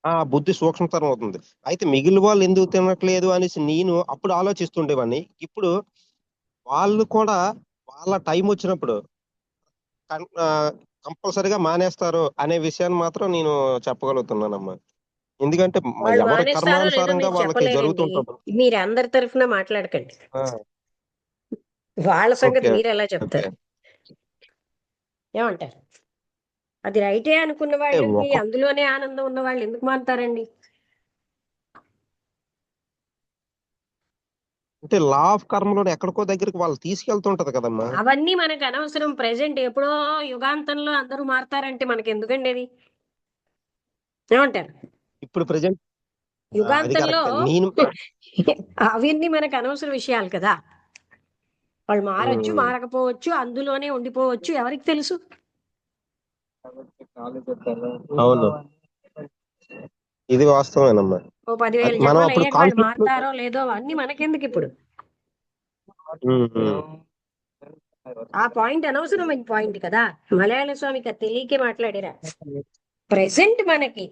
ఆ బుద్ధి సూక్ష్మతరం అవుతుంది. అయితే మిగిలిన వాళ్ళు ఎందుకు తినట్లేదు అనేసి నేను అప్పుడు ఆలోచిస్తుండేవాడిని. ఇప్పుడు వాళ్ళు కూడా వాళ్ళ టైం వచ్చినప్పుడు కంపల్సరిగా మానేస్తారు అనే విషయాన్ని మాత్రం నేను చెప్పగలుగుతున్నానమ్మా. ఎందుకంటే వాళ్ళు ఎవరి మానేస్తారో లేదో కర్మానుసారంగా మీరు వాళ్ళకి చెప్పలేరండి. జరుగుతుంటది. మీరు అందరి తరఫున మాట్లాడకండి. ఆ, వాళ్ళ సంగతి ఓకే మీరు ఎలా ఓకే. చెప్తారు? ఏమంటారు? అది రైటే అనుకున్న అంటే వాళ్ళకి ఒక అందులోనే ఆనందం ఉన్న వాళ్ళు ఎందుకు మారుతారండి? అంటే లా ఆఫ్ కర్మలో ఎక్కడికో దగ్గరికి వాళ్ళు తీసుకెళ్తుంటది కదమ్మా. అవన్నీ మనకు అనవసరం. ప్రెసెంట్ ఎప్పుడో యుగాంతంలో అందరూ మారతారంటే మనకి ఎందుకండి అది? ఏమంటారు? ఇప్పుడు ప్రజెంట్ అది యుగాంతంలో కరెక్ట్. నేను అవన్నీ మనకు అనవసర విషయాలు కదా. వాళ్ళు మారచ్చు, ఉమ్, మారకపోవచ్చు, అందులోనే ఉండిపోవచ్చు, ఎవరికి తెలుసు? అవును, ఇది వాస్తవేనమ్మా. ఓ 10,000 మనం జన్మలు అప్పుడు అయ్యాక వాళ్ళు కాన్ఫ్లిక్ట్. మారతారో లేదో అన్ని మనకెందుకు ఇప్పుడు? ఆ పాయింట్ అనవసరమైన పాయింట్ కదా. మలయాళ స్వామికి అది తెలియకే మాట్లాడారా? ప్రెసెంట్ మనకి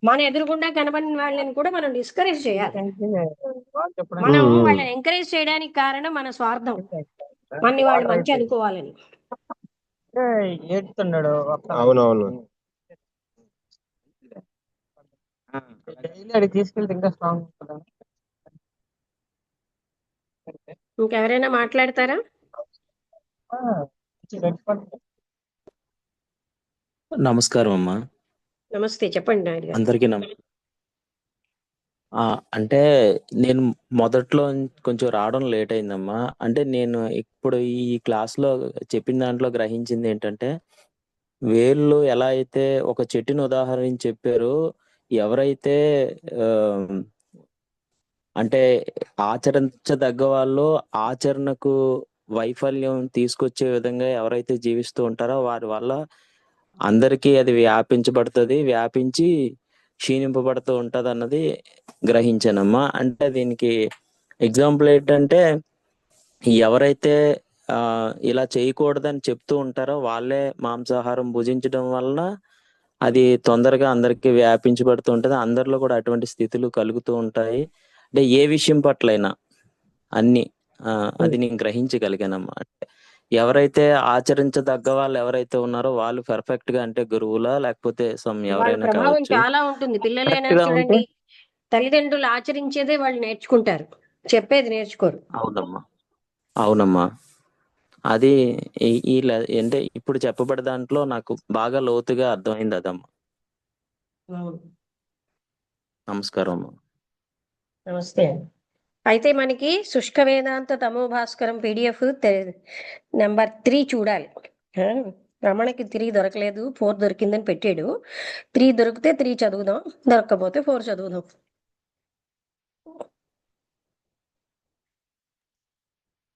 మన ఎదురుగుండా కనబడిన వాళ్ళని కూడా మనం డిస్కరేజ్ చేయాలి. మనం వాళ్ళని ఎంకరేజ్ చేయడానికి కారణం మన స్వార్థం, మనని వాళ్ళు మంచి అనుకోవాలని. ఏడుతున్నాడు అవునవును. డైలీ అడిగి తీసుకెళ్తే ఇంకా స్ట్రాంగ్ ఉంటుందా? ఇంకెవరైనా మాట్లాడతారా? నమస్కారం అమ్మా. నమస్తే, చెప్పండి నాయుడు గారు. అందరికీ అంటే నేను మొదట్లో కొంచెం రావడం లేట్ అయిందమ్మా. అంటే నేను ఇప్పుడు ఈ క్లాస్లో చెప్పిన దాంట్లో గ్రహించింది ఏంటంటే, వేళ్ళు ఎలా అయితే ఒక చెట్టుని ఉదాహరించి చెప్పారో, ఎవరైతే ఆ, అంటే ఆచరించదగ్గ వాళ్ళు ఆచరణకు వైఫల్యం తీసుకొచ్చే విధంగా ఎవరైతే జీవిస్తూ ఉంటారో వారి వల్ల అందరికీ అది వ్యాపించబడుతుంది, వ్యాపించి క్షీణింపబడుతూ ఉంటది అన్నది గ్రహించానమ్మా. అంటే దీనికి ఎగ్జాంపుల్ ఏంటంటే, ఎవరైతే ఇలా చేయకూడదని చెప్తూ ఉంటారో వాళ్ళే మాంసాహారం భుజించడం వలన అది తొందరగా అందరికీ వ్యాపించబడుతూ ఉంటది. అందరిలో కూడా అటువంటి స్థితులు కలుగుతూ ఉంటాయి. అంటే ఏ విషయం పట్లైనా అన్ని అది నేను గ్రహించగలిగానమ్మా. ఎవరైతే ఆచరించదగ్గ వాళ్ళు ఎవరైతే ఉన్నారో వాళ్ళు పర్ఫెక్ట్ గా, అంటే గురువులా లేకపోతే వాళ్ళ ఎవరైనా ప్రభావం కావచ్చు, చాలా ఉంటుంది. పిల్లలైనా కరెక్ట్ గా ఉంటే చూడండి, తల్లిదండ్రులు ఆచరించేదే వాళ్ళు నేర్చుకుంటారు, చెప్పేది నేర్చుకోరు. అవునమ్మా. అవునమ్మా. అది అంటే ఇప్పుడు చెప్పబడే దాంట్లో నాకు బాగా లోతుగా అర్థమైంది అదమ్మా. నమస్కారం అమ్మా. నమస్తే. అయితే మనకి శుష్క వేదాంత తమో భాస్కరం PDF నెంబర్ 3 చూడాలి. రమణకి 3 దొరకలేదు, 4 దొరికిందని పెట్టాడు. 3 దొరికితే 3 చదువుదాం, దొరకకపోతే 4 చదువుదాం.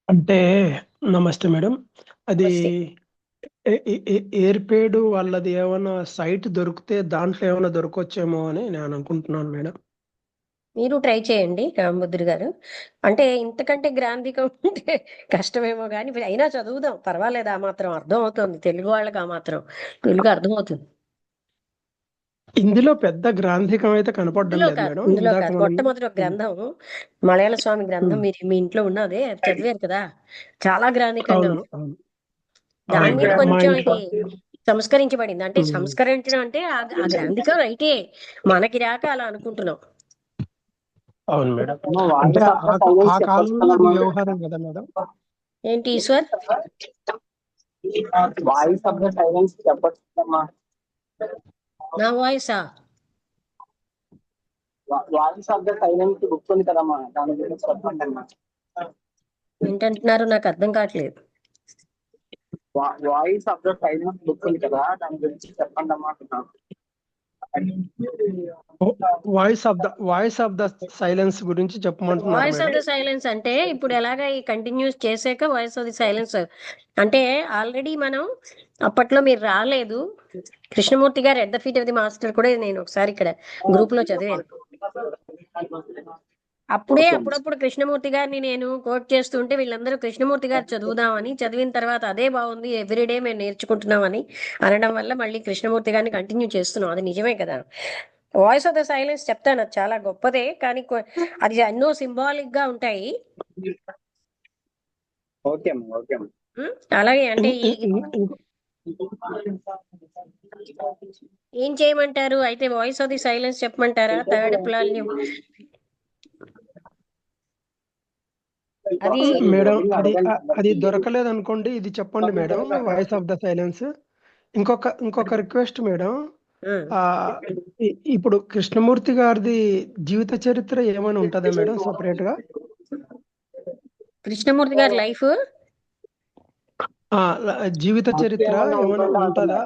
అంటే నమస్తే మేడం. అది నమస్తే. ఎయిర్పేడ్ వాళ్ళది ఏమైనా సైట్ దొరికితే దాంట్లో ఏమైనా దొరకొచ్చేమో అని నేను అనుకుంటున్నాను మేడం. మీరు ట్రై చేయండి రామభద్రి గారు. అంటే ఇంతకంటే గ్రాంధికం ఉంటే కష్టమేమో కానీ అయినా చదువుదాం, పర్వాలేదు. ఆ మాత్రం అర్థం అవుతుంది తెలుగు వాళ్ళకి, ఆ మాత్రం తెలుగు అర్థమవుతుంది. ఇందులో పెద్ద గ్రాంధికం అయితే కనపడడం లేదు మేడం. ఇందులో ఇందాక కాదు, మనం మొట్టమొదటి ఒక గ్రంథం, మలయాళ స్వామి గ్రంథం. మీరు మీ ఇంట్లో ఉన్నదే చదివారు కదా, చాలా గ్రాంధికంగా అవును ఉంది. అవును దాని అవును మీద మేడం. మా కొంచెం ఇంట్లో ఇది సంస్కరించబడింది. అంటే సంస్కరించడం అంటే ఆ గ్రాంధికం రైటే, మనకి రాక అలా అనుకుంటున్నాం. అవును మేడం. అంటే ఆ కాలంలో అది వ్యవహారం కదా మేడం. ఏంటి Eshwar? Voice of the silence చెప్పొచ్చమ్మా. నా వాయిసా? Voice of the silence book ఉంది కదమ్మా, దాని గురించి చెప్పండి అమ్మా. ఏంటంటున్నారు? నాకు అర్థం కావట్లేదు. Voice of the silence book ఉంది కదా, దాని గురించి చెప్పండి అమ్మా అంటున్నాను. వాయిస్ ఆఫ్ ద సైలెన్స్ గురించి చెప్పమంటున్నారు voice of madam. The silence అంటే ఇప్పుడు ఎలాగా ఈ కంటిన్యూస్ చేసాక వాయిస్ ఆఫ్ ది సైలెన్స్ అంటే ఆల్రెడీ మనం అప్పట్లో మీరు రాలేదు. Krishnamurti garu at the feet of the master కూడా నేను ఒకసారి ఇక్కడ గ్రూప్ లో చదివాను. అప్పుడే అప్పుడప్పుడు కృష్ణమూర్తి గారిని నేను కోట్ చేస్తుంటే వీళ్ళందరూ కృష్ణమూర్తి గారు చదువుదామని, చదివిన తర్వాత అదే బాగుంది ఎవ్రీడే మేము నేర్చుకుంటున్నామని అనడం వల్ల మళ్ళీ కృష్ణమూర్తి గారిని కంటిన్యూ చేస్తున్నాం. అది నిజమే కదా. వాయిస్ ఆఫ్ ద సైలెన్స్ చెప్తాను, అది చాలా గొప్పదే, కానీ అది ఎన్నో సింబాలిక్ గా ఉంటాయి. ఓకే అమ్మా, ఓకే అమ్మా. అలాగే అంటే ఏం చేయమంటారు అయితే? వాయిస్ ఆఫ్ ది సైలెన్స్ చెప్పమంటారా? థర్డ్ ప్లాల్యం అది మేడం, అది దొరకలేదు అనుకోండి, ఇది చెప్పండి madam, voice of the silence. ఇంకొక రిక్వెస్ట్ మేడం, ఇప్పుడు కృష్ణమూర్తి గారిది జీవిత చరిత్ర ఏమైనా ఉంటుందా మేడం సపరేట్ గా? కృష్ణమూర్తి గారి లైఫ్ జీవిత చరిత్ర ఏమైనా ఉంటుందా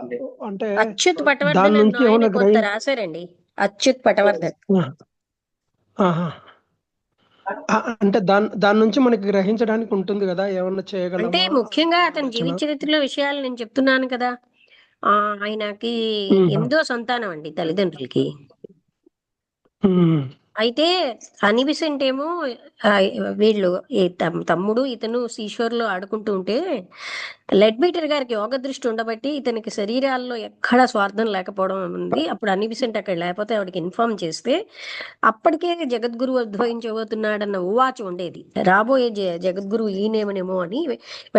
అంటే అచ్యుత్ దాని పటవర్ధన్ నుంచి ఆయన ఏమైనా కొంత రాశారండి. అచ్యుత్ పటవర్ధన్ అంటే దాని నుంచి మనకి గ్రహించడానికి ఉంటుంది కదా, ఏమన్నా అంటే చేయగలమా? ముఖ్యంగా అతని జీవిత చరిత్రలో విషయాలు నేను చెప్తున్నాను కదా. ఆయనకి 8వ సంతానం అండి తల్లిదండ్రులకి. అయితే అనిబిసెంట్ ఏమో వీళ్ళు తమ్ముడు ఇతను సీషోర్ లో ఆడుకుంటూ ఉంటే లెడ్ బీటర్ గారికి యోగ దృష్టి ఉండబట్టి ఇతనికి శరీరాల్లో ఎక్కడా స్వార్థం లేకపోవడం ఉంది. అప్పుడు అనిబిసెంట్ అక్కడ లేకపోతే ఆవిడకి ఇన్ఫార్మ్ చేస్తే అప్పటికే జగద్గురు ఉద్భవించబోతున్నాడన్న ఉవాచ ఉండేది. రాబోయే జగద్గురు ఈయనేమనేమో అని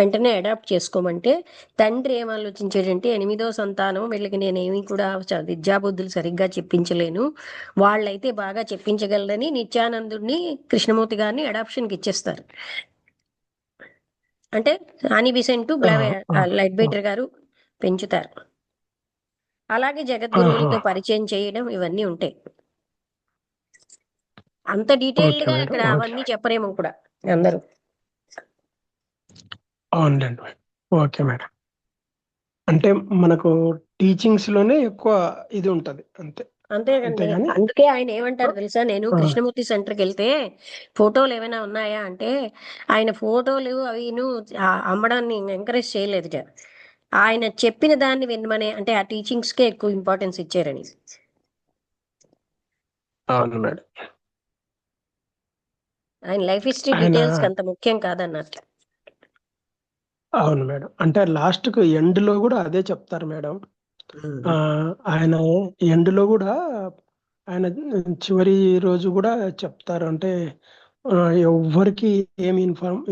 వెంటనే అడాప్ట్ చేసుకోమంటే తండ్రి ఏం ఆలోచించాడంటే 8వ సంతానం, వీళ్ళకి నేనేమి కూడా విద్యాబుద్ధులు సరిగ్గా చెప్పించలేను, వాళ్ళైతే బాగా చెప్పించగలరని నిత్యానందుడిని కృష్ణమూర్తి గారిని అడాప్షన్కి ఇచ్చేస్తారు. అంటే అనిబిసెంట్ లైట్ బీటర్ గారు పెంచుతారు. అలాగే జగద్గురువులతో పరిచయం చేయడం ఇవన్నీ ఉంటాయి. అంత డీటెయిల్డ్ గా ఇక్కడ అవన్నీ చెప్పరేమో కూడా అందరూ. అవునండి, ఓకే మేడం. అంటే మనకు టీచింగ్స్ లోనే ఎక్కువ ఇది ఉంటది అంతే. అంతేకండి. అందుకే ఆయన ఏమంటారు తెలుసా, నేను కృష్ణమూర్తి సెంటర్కి వెళ్తే ఫోటోలు ఏమైనా ఉన్నాయా అంటే ఆయన ఫోటోలు అవిను అమ్మడాన్ని ఎంకరేజ్ చేయలేదు. ఆయన చెప్పిన దాన్ని వినమనే, అంటే ఆ టీచింగ్స్ కే ఎక్కువ ఇంపార్టెన్స్ ఇచ్చారని. అవును మేడం. ఆయన లైఫ్ హిస్టరీ డీటెయిల్స్ అంత ముఖ్యం కాదన్నట్టు. అవును మేడం. అంటే లాస్ట్ కు ఎండ్ లో కూడా అదే చెప్తారు మేడం. ఆయన ఎండ్ లో కూడా ఆయన చివరి రోజు కూడా చెప్తారు, అంటే ఎవ్వరికి ఏమి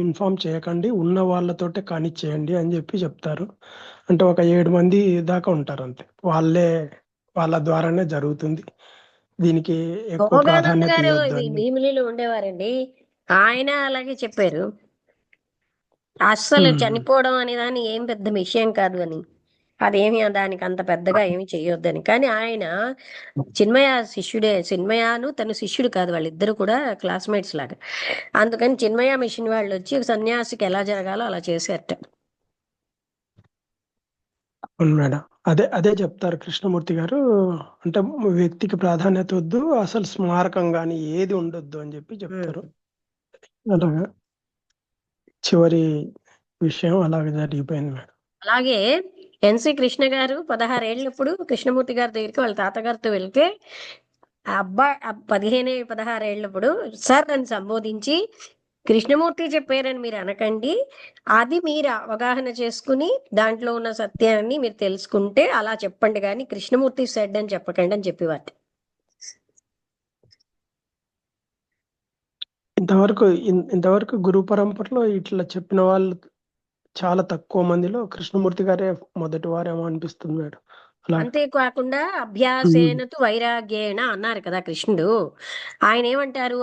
ఇన్ఫార్మ్ చేయకండి, ఉన్న వాళ్ళతోటే కానిచ్చేయండి అని చెప్పి చెప్తారు. అంటే ఒక 7 మంది దాకా ఉంటారు అంతే, వాళ్ళ ద్వారానే జరుగుతుంది. దీనికి ఎక్కువ భోగానంద్ ప్రాధాన్యత గారు ఇవ్వద్దు అని. భీమిలిలో ఉండేవారండి. ఆయన అలాగే చెప్పారు, అస్సలు చనిపోవడం అనే దాన్ని ఏం పెద్ద విషయం కాదు అని, అదేమి దానికి అంత పెద్దగా ఏమి చెయ్యొద్దని. కానీ ఆయన చిన్మయ శిష్యుడే, చిన్మయాను తన శిష్యుడు కాదు, వాళ్ళిద్దరు కూడా క్లాస్మేట్స్ లాగా. అందుకని చిన్మయ మిషన్ వాళ్ళు వచ్చి సన్యాసికి ఎలా జరగాలో అలా చేశారట. అవును మేడం, అదే చెప్తారు కృష్ణమూర్తి గారు. అంటే వ్యక్తికి ప్రాధాన్యత వద్దు, అసలు స్మారకం గాని ఏది ఉండొద్దు అని చెప్పి చెప్తారు. అలాగా చివరి విషయం అలాగే జరిగిపోయింది మేడం. అలాగే ఎన్సి కృష్ణ గారు 16 ఏళ్ళప్పుడు కృష్ణమూర్తి గారి దగ్గరికి వాళ్ళ తాతగారితో వెళ్తే ఆ అబ్బా 16 ఏళ్ళప్పుడు సార్ అని సంబోధించి, కృష్ణమూర్తి చెప్పారని మీరు అనకండి, అది మీరు అవగాహన చేసుకుని దాంట్లో ఉన్న సత్యాన్ని మీరు తెలుసుకుంటే అలా చెప్పండి, కానీ కృష్ణమూర్తి సెడ్ అని చెప్పకండి అని చెప్పేవారు. ఇంతవరకు గురు పరంపరలో ఇట్లా చెప్పిన వాళ్ళు చాలా తక్కువ మందిలో కృష్ణమూర్తి గారే మొదటి వారేమో అనిపిస్తుంది మేడం. అంతేకాకుండా అభ్యాసేనతు వైరాగ్యేణ అన్నారు కదా కృష్ణుడు. ఆయన ఏమంటారు,